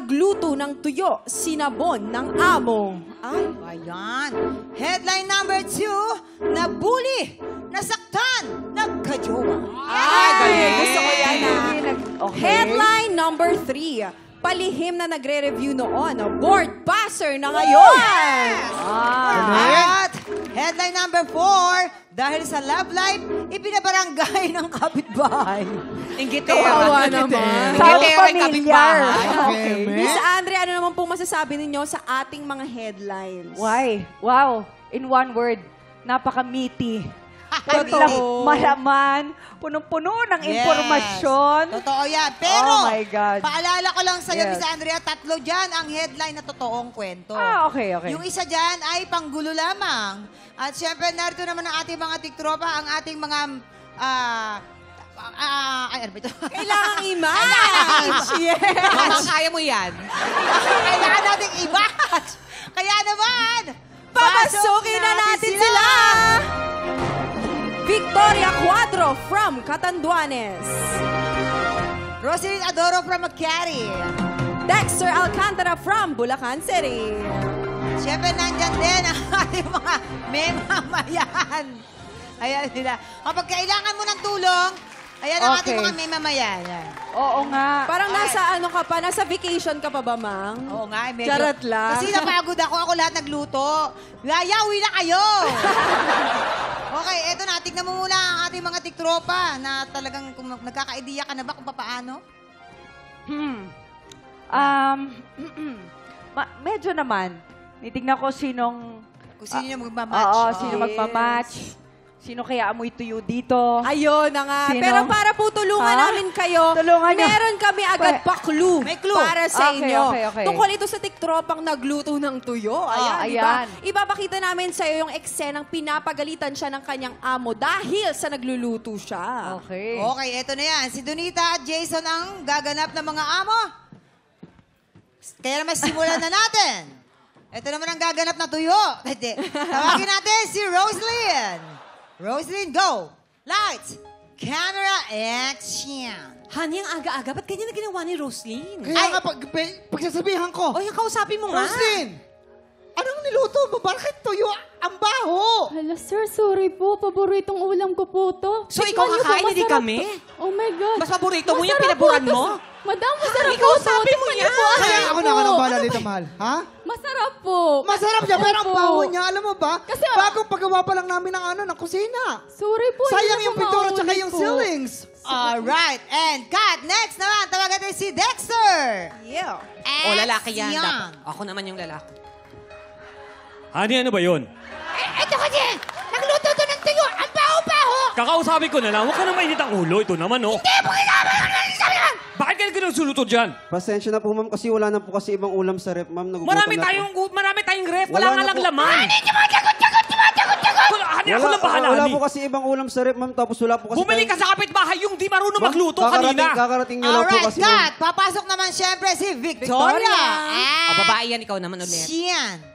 nagluto ng tuyo, sinabon ng amo. Ayan. Headline number 2, nabuli, nasaktan, nagkajowa. Gusto ko yan. Okay. Headline number 3, palihim na nagre-review noon, board passer na ngayon. At headline number 4, dahil sa love life, ibinabarangay ng kapitbahay. Kawawa naman. Sound familiar. Okay. Miss Andre, ano naman pong masasabi ninyo sa ating mga headlines? Why? Wow. In one word, napaka-meaty. Meaty. Malaman, punong-puno ng impormasyon. Totoo yan. Pero, Oh my God. paalala ko lang sa'yo, Yes. Miss Andrea, 3 dyan ang headline na totoong kwento. Okay. Yung isa dyan ay panggulo lamang. At syempre, narito naman ang ating mga tiktropa, ang ating mga... ano ba ito? Kailangang i-match. Yes. Mama, kaya mo yan. Kailangan nating i-match. Kaya naman, Papasukin na natin sila! Victoria Cuadro from Catanduanes. Rosalyn Adoro from Macari. Dexter Alcantara from Bulacan City. Siyempre, nandyan din ang ating mga memamayan. Ayan sila. Kapag kailangan mo ng tulong, ayan ang ating mga memamayan. Oo nga. Parang nasa ano ka pa, nasa vacation ka pa ba, Mang? Oo nga, medyo. Charot lang. Kasi napagod ako lahat nagluto. Uwi na kayo! Okay, eto na. Tignan mo muna ang ating mga tiktropa na talagang kung nagkaka-idea ka na ba kung paano? Medyo naman. Titignan ko sinong... Kung sino yung magmamatch. Oo, sino magmamatch. Sino kaya amoy tuyo dito. Ayun na nga. Sino? Pero para po tulungan namin kayo, Tulungan niyo. meron kami agad pa clue, May clue. para sa Okay, inyo. okay. Tungkol ito sa tiktropang nagluto ng tuyo. Ayan, ayan. diba? Ipapakita namin sa iyo yung eksenang pinapagalitan siya ng kanyang amo dahil sa nagluluto siya. Okay. Okay, eto na yan. Si Donita at Jason ang gaganap ng mga amo. Kaya naman simulan na natin. Ito naman ang gaganap na tuyo. Tawagin natin si Rosalyn. Rosalyn, go! Lights, camera, action! Honey, ang aga-aga. Ba't ganyan na ginawa ni Roslyn? Kaya nga, pagsasabihan ko. O, yung kausapin mo nga. Roslyn! Anong niluto mo? Bakit tuyo ang baho? Hala, sir, sorry po. Paboritong ulam ko po to. So, Tikman ikaw niyo po, kakain, hindi masarap kami? to. Oh my God. Mas paborito mo yung Masarap pinaburan po to, mo? sir. Madam, masarap Ikaw po to. sabi mo Tikman niyo yan. po. Kaya Aray ako po. na ka ng bala dito, mahal. Ha? Masarap po. Masarap siya, pero ang Opo. baho niya, alam mo ba? Kasi- bagong pagawa pa lang namin ng kusina. Sorry po. Sayang hindi yung na po pintura at maulit yung po. ceilings. Alright, and cut! Next naman, tawagan natin si Dexter! Yeah. O, lalaki yan. Action. Dapat. Ako naman yung lalaki. Honey, ano ba yun? Ito kasi, nagluto to ng tuyo, ang baho-baho! Kakausapin ko na lang. Huwag ka na mainit ang ulo. Ito naman, oh. Hindi mo Bakit ka nagsinusuluto dyan? Pasensya na po, ma'am, kasi wala na po kasi ibang ulam sa rep, ma'am. Nagugutom Marami na po. tayong ref. Wala Wala nga na lang po. laman. Honey, ako lang bahala, Wala honey. po kasi ibang ulam sa rep, ma'am. Tapos wala po kasi Bumili ka sa kapitbahay yung di marunong magluto kanina. Kakarating nyo lang po Alright, kasi, ma'am. cut! Papasok naman siyempre si Victoria! O, babae yan, ikaw naman ulit. Action!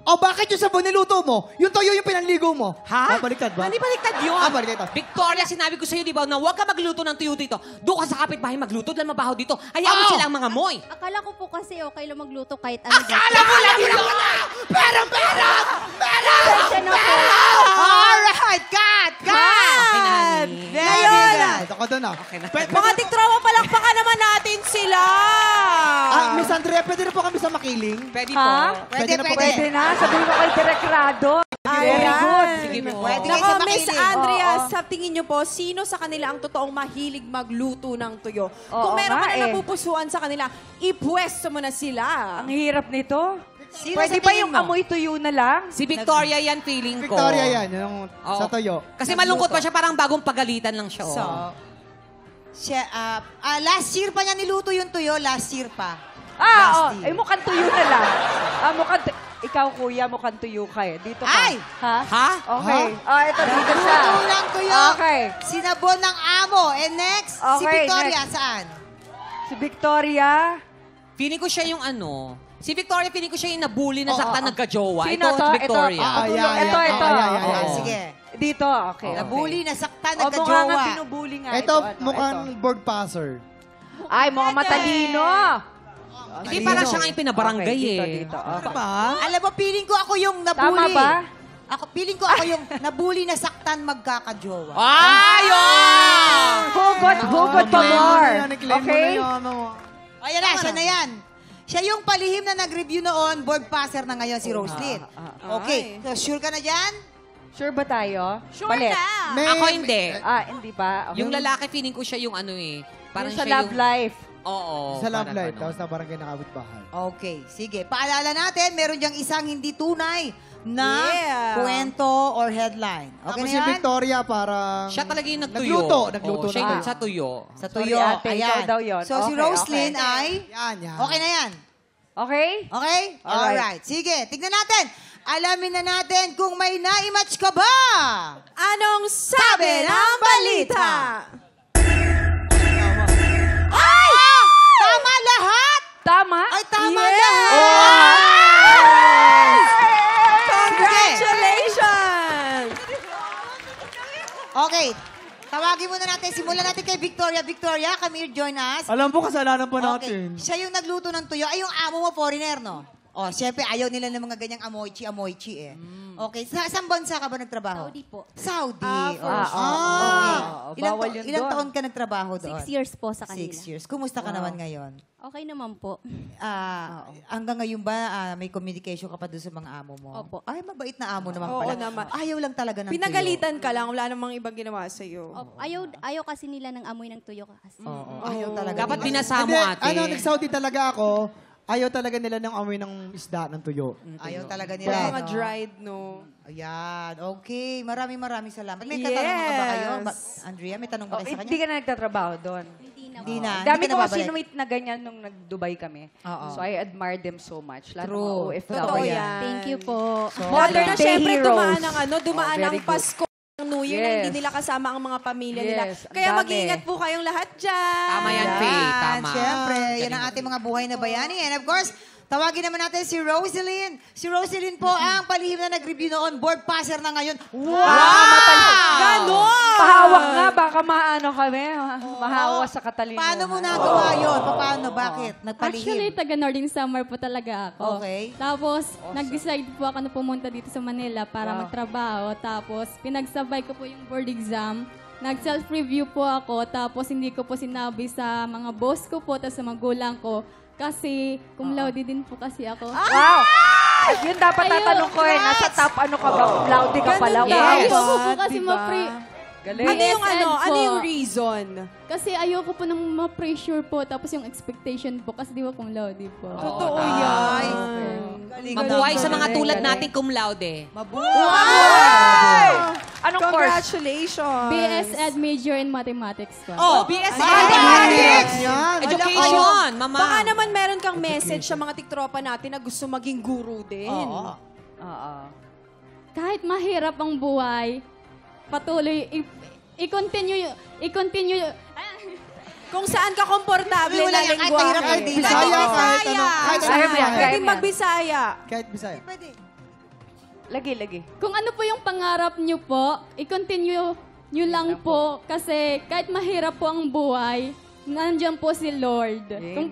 O bakit yung sabon niluto mo? Yung toyo yung pinanligo mo? Ha? Baliktad ba? Hindi baliktad yun. Baliktad. Victoria, sinabi ko sa'yo, di ba, na huwag ka magluto ng tuyo dito. Doon ka sa kapitbahay magluto dahil mabaho dito. Hayaan mo sila ang mga moy. Akala ko po kasi okay lang magluto kahit ano. Akala mo lang yun! Alright, cut! Cut! Okay na, honey. Very good! Ito ka doon ah. Okay na. Mga tiktropa, palakpakan naman natin sila! Miss Andrea, pwede na po kami sa makiling? Pwede po. Ha? Pwede, na po, pwede. Pwede na. Sabihin mo kay Direk Rado. Very good. Sige po. Pwede kayo Nako, sa Miss makiling. Andrea, Oo. sa tingin niyo po, sino sa kanila ang totoong mahilig magluto ng tuyo? Oo Kung meron ka nga na eh. napupusuan sa kanila, ipwesto mo na sila. Ang hirap nito. Sino Pwede sa ba tingin yung mo? amoy tuyo na lang? Si Victoria yan, feeling ko. Victoria yan, yung Oo. sa toyo. Kasi malungkot pa siya, parang bagong pagalitan lang siya. So, oh. last year pa niya niluto yung tuyo, last year pa. Oo. Last year. Mukhang tuyo na lang. Ikaw, kuya, mukhang tuyo ka eh. Dito ka. Ay! Ha? Ha? Okay. Ito, dito siya. Luto ng tuyo. Okay. Sinabon ng amo. And next, si Okay, Victoria, next. saan? Si Victoria. Feeling ko siya yung ano. Si Victoria, feeling ko siya yung nabully na saktan oo. nagka-jowa. Sino Ito, to? si Victoria. Ito. Ayan, Ito. ayan, Oo. ayan. Sige. Dito, okay. Nabuli, nasaktan, O, mukha nga nagka-jowa. pinubuli nga. Ito, ano, mukhang ito. board passer. Ay, mukhang matalino. Hindi parang siya nga yung pinabarangay dito, eh. dito. Okay. Alam mo, feeling ko ako yung Tama nabully. ba? Feeling ko ako yung nabully na saktan magkakajowa. Ayun! Hugot pa more. Okay? Ayan na, siya na yan. Siya yung palihim na nag-review noon, board passer na ngayon si Roslyn. Okay, so sure ka na dyan? Sure ba tayo? Sure Palit. na. Ako hindi. Hindi ba? Okay. Yung lalaki, feeling ko siya yung ano eh. Parang Yung sa siya love yung... life. Oo. Sa love parang life, ganun. tapos na barangay na kapitbahay. Okay, sige. Paalala natin, meron diyang isang hindi tunay na Yeah. kwento or headline. Okay Tapos na si yan? Victoria parang... Siya talaga yung nagtuyo. Nagluto Oo, siya na yung tayo. sa tuyo. Sa Sorry, tuyo. ate, ikaw Ayan. daw yun. So si Okay, Roslyn okay. ay... Yan, yan. Okay na yan. Okay? Okay? Alright. Alright. Sige, tignan natin. Alamin na natin kung may na-match ka ba. Anong sabi ng balita? Ay! Tama lahat! Tama? Ay, tama Yes! lahat! Congratulations! Okay. Tawagin muna natin. Simulan natin kay Victoria. Victoria, come here, join us. Alam po, kasalanan po Okay. natin. Siya yung nagluto ng tuyo. Ay, yung amo mo, foreigner, no? Oh, syempre, ayaw nila ng mga ganyang amoy-chi eh. Okay. Saan bansa ka ba nagtrabaho? Saudi po. Saudi. oo. Ilang, Bawal yun ilang doon. taon ka nagtrabaho doon? 6 years po sa kanila. 6 years. Kumusta ka naman ngayon? Okay naman po. Hanggang ngayon ba may communication ka pa doon sa mga amo mo? Opo. Ay, mabait na amo naman Oo pala. naman. Ayaw lang talaga ng Pinagalitan ka lang, wala namang ibang ginawa sa'yo. Ayaw kasi nila ng amoy ng tuyo kasi. tuyo. Oo, ayaw talaga. Dapat nila. binasamo Hindi, ate. nag-Saudi talaga ako. Ayaw talaga nila ng amoy ng isda, ng tuyo. Ayaw talaga Wala nila. mga no? dried, no? Ayan. Okay. Maraming salamat. May katanungan ka ba kayo? Yes. Andrea, may tanong ba kayo sa Hindi kanya? ka na nagtatrabaho doon. Hindi na Hindi po. na. Dami Hindi ka ko na kasi babalik. numit na ganyan nung nag-Dubai kami. Oo. So I admire them so much. Lahat ng True. mga OFW. Totoo yan. Thank you po. Lalo Modern na day syempre heroes. dumaan ang dumaan Oh, ang very good. Pasko, ang New Year na Yes. hindi nila kasama ang mga pamilya nila. Yes, ang Kaya dami. mag-iingat po kayong lahat dyan. Tama yan, Faye. Tama. Siyempre, yan ang ating mga buhay na bayani. And of course, tawagin naman natin si Rosalyn. Si Rosalyn po ang palihim na nag-review noon. Board passer na ngayon. Ganon! Pahawak nga, baka maano kami. Mahawa sa katalinuhan. Paano mo nagawa yun? Paano? Bakit? Actually, Nagpalihim? taga Northern Summer po talaga ako. Okay. Tapos, nag-decide po ako na pumunta dito sa Manila para magtrabaho. Tapos, pinagsabay ko po yung board exam. Nag-self-review po ako. Tapos, hindi ko po sinabi sa mga boss ko po, tapos sa magulang ko. Kasi, cum laude din po kasi ako. Wow! Yun dapat tatanong ko eh. Nasa top ano ka ba? Laude ka pala. Ganun Wow. daw. Ayoko po kasi Diba? Galing. Ano yung BSN po. ano yung reason? Kasi ayoko po nang ma-pressure po. Tapos yung expectation po. Kasi di ba cum laude po. Totoo tama. yan. Mabuhay sa mga tulad natin cum laude. Anong course? Congratulations! BS Ed major in mathematics po. Oh, BS Mathematics! Yan! Education, mama. Baka naman meron kang message sa mga tiktropa natin na gusto maging guru din. Oo. Oo. Kahit mahirap ang buhay, patuloy, i-continue, Kung saan ka komportable Wala na yan, kahit lingwahe. mahirap ang dila. Bisaya, kahit ano. Kahit Kaya mo yan, kaya Pwedeng mo yan. magbisaya. Kahit Bisaya. Pwede. Lagi. kung ano po yung pangarap nyo po, i-continue nyo lang po. Kasi kahit mahirap po ang buhay, nandiyan po si Lord. Kung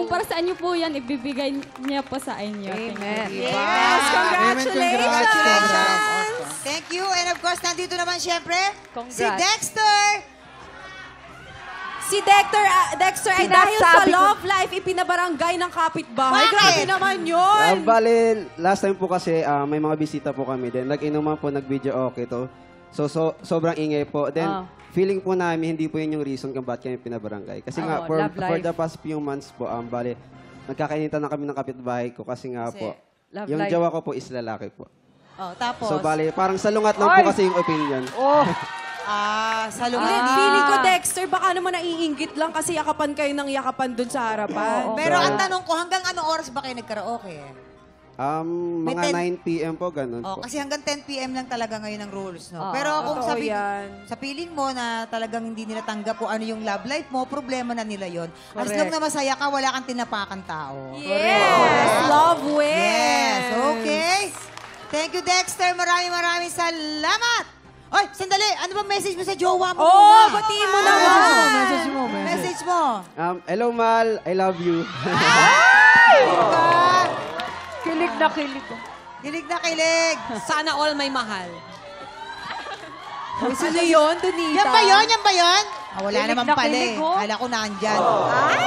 para sa inyo po yan, ibibigay niya po sa inyo. Thank you. Amen. Yes, congratulations! Thank you. And of course, nandito naman siyempre, Congrats. si Dexter. Si Dexter ay dahil sa Sinasabi ko- love life, ipinabarangay ng kapitbahay. Bakit? Grabe naman yun! Bale, last time po kasi may mga bisita po kami din. Nag-inuman po, nag-video okay to. So, sobrang ingay po. Then, feeling po namin hindi po yun yung reason kung bakit kami pinabarangay. Kasi nga, for love life. the past few months po, bale, nagkakainitan na kami ng kapitbahay ko kasi nga po, Love yung life. jowa ko po is lalaki po. Oh, tapos, So, bale, parang salungat lang po kasi yung opinion. Oh, sa Hindi, lugar. feeling ko, Dexter, baka naman naiinggit lang kasi yakapan kayo ng yakapan dun sa harapan. Pero ang tanong ko, hanggang anong oras ba kayo nagkaraoke? May Mga 10 9 p.m. po, ganun Oh, po. kasi hanggang 10 p.m. lang talaga ngayon ang rules, no? Oo, Pero kung totoo yan. sa feeling mo na talagang hindi nila tanggap kung ano yung love life mo, problema na nila yon. As Correct. long na masaya ka, wala kang tinapakan tao. Yes! Love wins! Yes, okay. Thank you, Dexter. Maraming salamat. Oy, sandali. Ano ba message mo sa jowa mo? Oh, muna? batiin mo naman. Message mo. Hello, Mal. I love you. Kilig na kilig. Kilig na kilig. Sana all may mahal. Ano yun, Donita? Yan ba yun? Yan ba yun? Wala Kilig naman na pala kilig, eh. oh. Kala ko nandyan.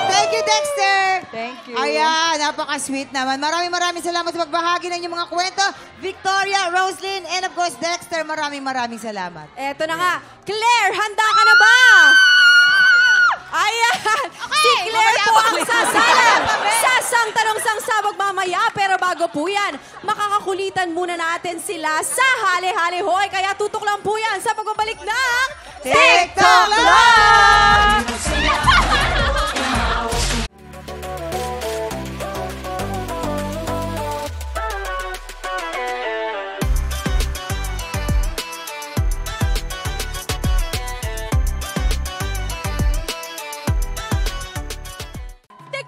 Thank you, Dexter! Thank you. Ayan, napaka-sweet naman. Maraming salamat sa pagbahagi ng inyong mga kwento. Victoria, Roslyn, and of course, Dexter, maraming salamat. Eto na nga. Claire, handa ka na ba? Ayan! Si Claire po ang sasalang sa sang tanong sang sabog mamaya. Pero bago po yan, makakakulitan muna natin sila sa Hali-Hali Hoy. Kaya tutok lang po yan sa pagbabalik ng TikTok Live!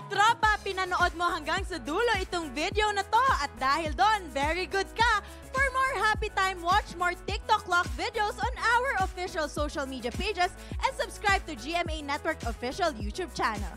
Tropa, pinanood mo hanggang sa dulo itong video na to at dahil doon, very good ka. For more happy time, watch more TikTok Lock videos on our official social media pages and subscribe to GMA Network official YouTube channel.